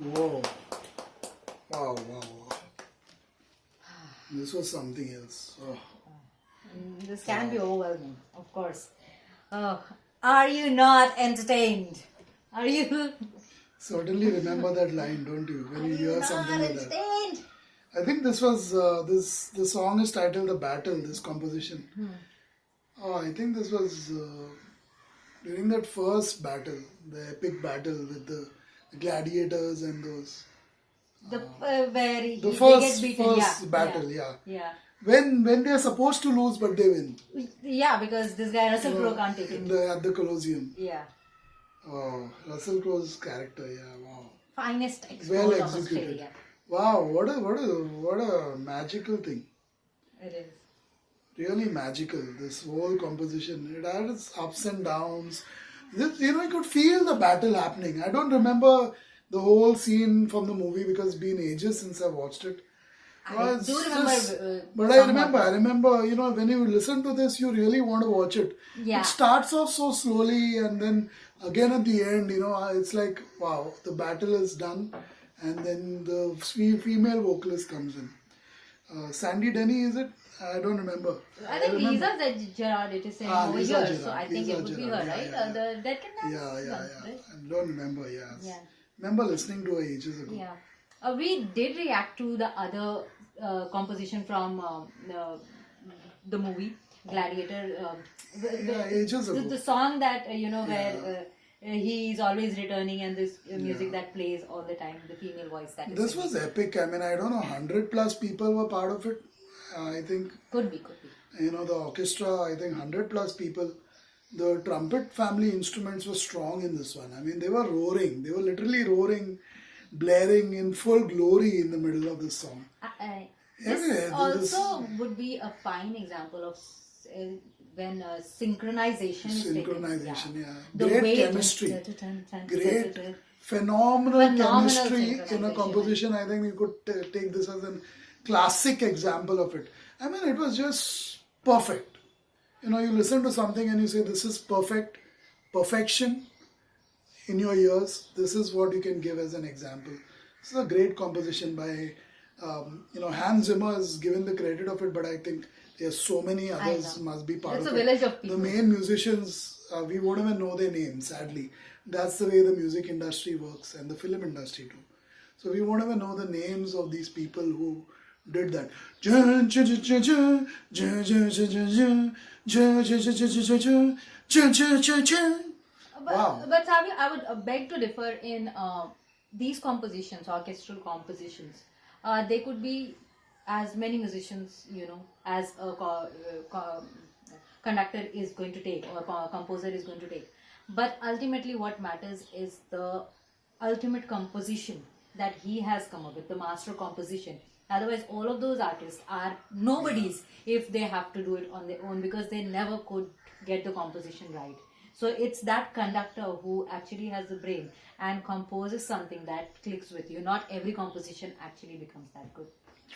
Whoa. Wow, wow, wow. This was something else. Oh. This can be overwhelming, of course. Oh, are you not entertained? Are you? Certainly remember that line, don't you? When you hear something like that. Entertained? I think this was the song is titled "The Battle." This composition. Oh, I think this was during that first battle, the epic battle with the gladiators and those. The where he, The they first get beaten. Yeah, battle, yeah. yeah. When they are supposed to lose, but they win. Yeah, because this guy Russell Crowe can't take it. At the Colosseum. Yeah. Oh, Russell Crowe's character, yeah, wow. Finest export Well of executed. Australia. Wow, what a magical thing. It is. Really magical. This whole composition. It had its ups and downs. This, you could feel the battle happening. I don't remember the whole scene from the movie because it's been ages since I watched it. I do remember. But I remember, when you listen to this, you really want to watch it. Yeah. It starts off so slowly and then again at the end, it's like, wow, the battle is done. And then the female vocalist comes in. Sandy Denny, is it? I don't remember. I think Lisa Gerard, it is saying over Lisa here. Gerard, So I think Lisa it would be her, Gerard, right? yeah. The Dead Can Dance? Yeah. Right? I don't remember, yes. Yeah. Remember listening to her ages ago. Yeah. We did react to the other composition from the movie Gladiator. Ages ago. The song that where he is always returning, and this music that plays all the time, the female voice that is. This was epic. I mean, I don't know, 100 plus people were part of it. I think. Could be. The orchestra, I think 100 plus people. The trumpet family instruments were strong in this one. I mean, they were roaring. They were literally roaring, blaring in full glory in the middle of this song. This also would be a fine example of when synchronization is Synchronization, yeah. The Great way chemistry. Great, phenomenal chemistry in a composition. I think we could take this as a classic example of it. I mean, it was just perfect. You listen to something and you say, this is perfect, perfection in your ears. This is what you can give as an example. This is a great composition by, Hans Zimmer is given the credit of it, but I think there's so many others must be part of it. It's a village of people. The main musicians, we won't even know their names, sadly. That's the way the music industry works and the film industry too. So we won't even know the names of these people who did that. Wow. But Sabi, I would beg to differ in these compositions, orchestral compositions. They could be as many musicians, as a conductor is going to take or a composer is going to take. But ultimately what matters is the ultimate composition that he has come up with, the master composition. Otherwise, all of those artists are nobodies if they have to do it on their own, because they never could get the composition right. So it's that conductor who actually has the brain and composes something that clicks with you. Not every composition actually becomes that good.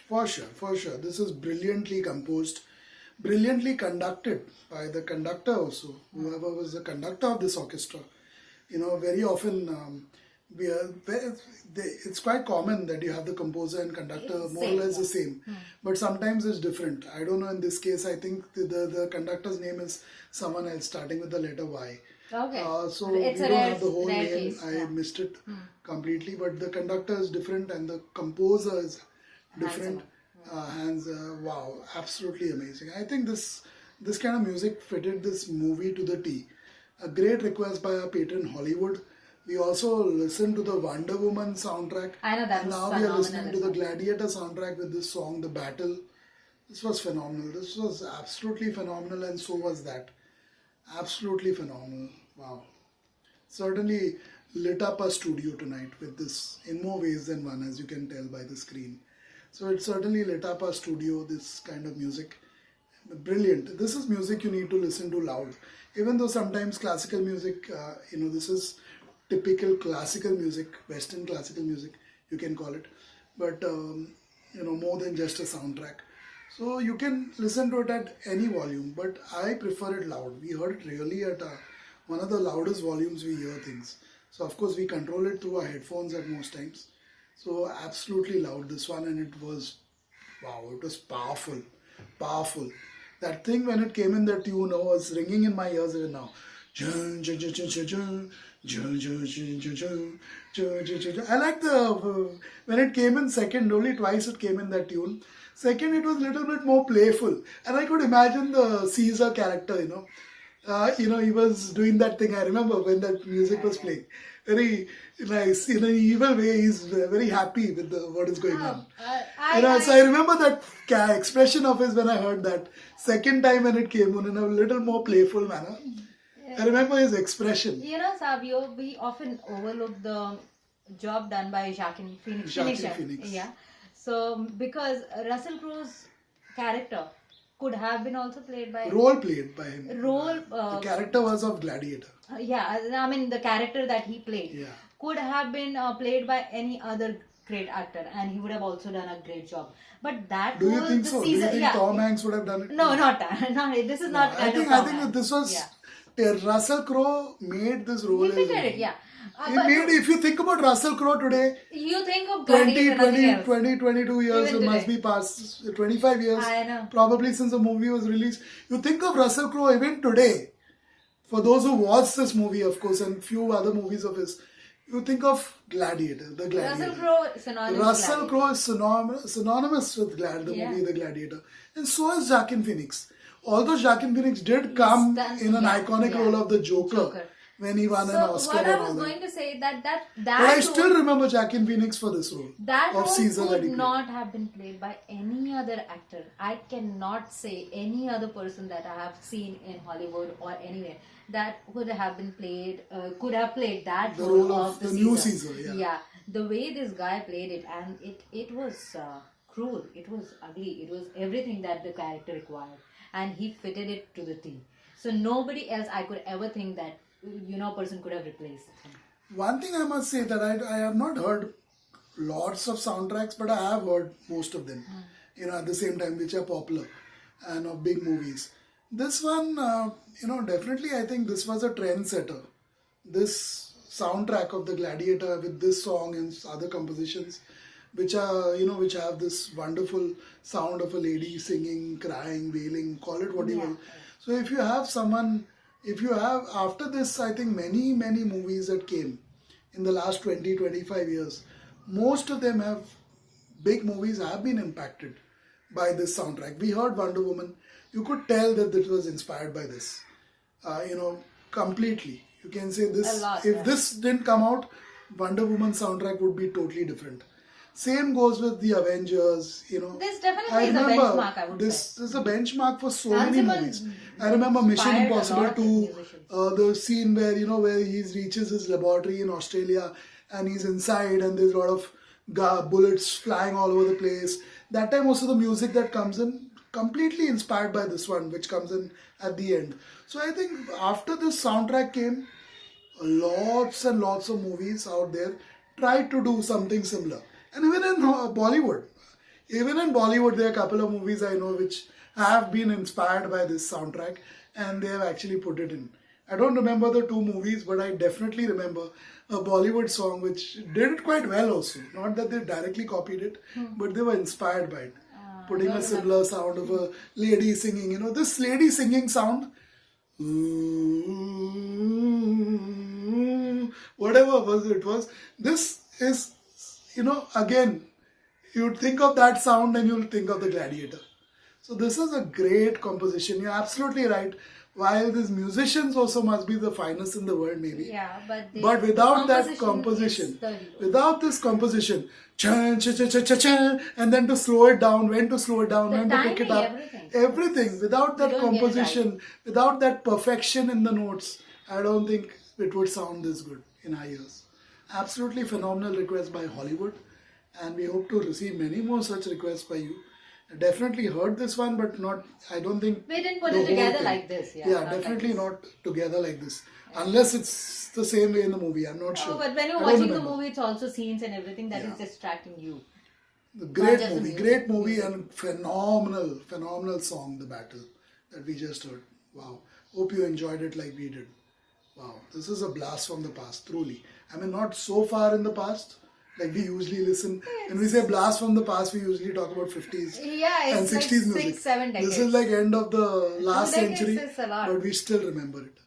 For sure. This is brilliantly composed, brilliantly conducted by the conductor also, whoever was the conductor of this orchestra. Very often it's quite common that you have the composer and conductor more or less the same. But sometimes it's different. I don't know, in this case, I think the conductor's name is someone else starting with the letter Y. Okay. So we don't have the whole name. Case. I missed it completely. But the conductor is different and the composer is different. Wow, absolutely amazing. I think this kind of music fitted this movie to the T. A great request by our patron Hollywood. We also listened to the Wonder Woman soundtrack. I know that. And now we are listening to the Gladiator soundtrack with this song, The Battle. This was phenomenal. This was absolutely phenomenal, and so was that. Absolutely phenomenal. Wow. Certainly lit up our studio tonight with this in more ways than one, as you can tell by the screen. So it certainly lit up our studio, this kind of music. Brilliant. This is music you need to listen to loud. Even though sometimes classical music, this is typical classical music, Western classical music, you can call it. But, more than just a soundtrack. So you can listen to it at any volume, but I prefer it loud. We heard it really at one of the loudest volumes we hear things. So of course we control it through our headphones at most times. So absolutely loved this one, and it was wow, it was powerful, powerful. That thing when it came in the tune, was ringing in my ears even now. Jun, jun, jun, jun, jun, jun, jun, jun, jun, jun, jun, jun, jun, jun, jun. I like the when it came in second. Only twice it came in that tune. Second, it was a little bit more playful, and I could imagine the Caesar character. He was doing that thing. I remember when that music was playing. Very nice. In an evil way, he's very happy with what is going on. So I remember that expression of his when I heard that second time when it came on in a little more playful manner. I remember his expression. Savio, we often overlook the job done by Joaquin Phoenix. Yeah. So, because Russell Crowe's character could have been also played by... Role played by him. The character was of Gladiator. I mean, the character that he played could have been played by any other great actor, and he would have also done a great job. But that Do you think so? Do you think Tom Hanks would have done it? No, not this is not I think that this was... Russell Crowe made this role. He fitted it, if you think about Russell Crowe today, you think of Gladiator, 22 years, it must be past 25 years, I know. Probably since the movie was released. You think of Russell Crowe even today, for those who watched this movie, of course, and few other movies of his, you think of Gladiator, the Gladiator. Russell Crowe is synonymous with the movie The Gladiator. And so is Joaquin Phoenix. Although Joaquin Phoenix did come in an iconic role of the Joker when he won an Oscar and all that. So what I was going to say that but I still remember Joaquin Phoenix for this role. That of role Caesar could not have been played by any other actor. I cannot say any other person that I have seen in Hollywood or anywhere that would have been played, could have played that role of the new Caesar. Caesar. The way this guy played it, and it was cruel, it was ugly, it was everything that the character required, and he fitted it to the T. So nobody else I could ever think that a person could have replaced him. One thing I must say that I have not heard lots of soundtracks, but I have heard most of them. At the same time, which are popular and of big movies. This one, definitely I think this was a trendsetter. This soundtrack of the Gladiator with this song and other compositions, which are which have this wonderful sound of a lady singing, crying, wailing, call it what you will. So if you have after this, I think many movies that came in the last 20-25 years, most of them big movies have been impacted by this soundtrack. We heard Wonder Woman. You could tell that it was inspired by this, completely. You can say this. If this didn't come out, Wonder Woman soundtrack would be totally different. Same goes with the Avengers, This definitely is a benchmark, I would say. This is a benchmark for so many movies. I remember Mission Impossible 2, the scene where, where he reaches his laboratory in Australia and he's inside and there's a lot of bullets flying all over the place. That time also the music that comes in, completely inspired by this one, which comes in at the end. So I think after this soundtrack came, lots and lots of movies out there tried to do something similar. And even in Bollywood, there are a couple of movies I know which have been inspired by this soundtrack and they have actually put it in. I don't remember the two movies, but I definitely remember a Bollywood song which did it quite well also. Not that they directly copied it, but they were inspired by it. Putting a similar sound of a lady singing. This lady singing sound, whatever it was, this is, again, you'd think of that sound and you'll think of the Gladiator. So this is a great composition. You're absolutely right. While these musicians also must be the finest in the world, maybe. Yeah, but without that composition, without this composition, and then to slow it down, when to slow it down, when to pick it up, everything. Without that composition, without that perfection in the notes, I don't think it would sound this good in our ears. Absolutely phenomenal request by Hollywood, and we hope to receive many more such requests by you. I definitely heard this one, but not. I don't think we didn't put it together like this. Definitely not together like this, unless it's the same way in the movie. I'm not sure. But when you're watching the movie, it's also scenes and everything that is distracting you. The great movie, and phenomenal song, The Battle, that we just heard. Wow. Hope you enjoyed it like we did. Wow, this is a blast from the past, truly. I mean, not so far in the past, Like we usually listen, when we say blast from the past, we usually talk about 50s Yeah, and it's like 60s music. 6-7 decades. This is like end of the last 2 decades century, is a lot. but we still remember it.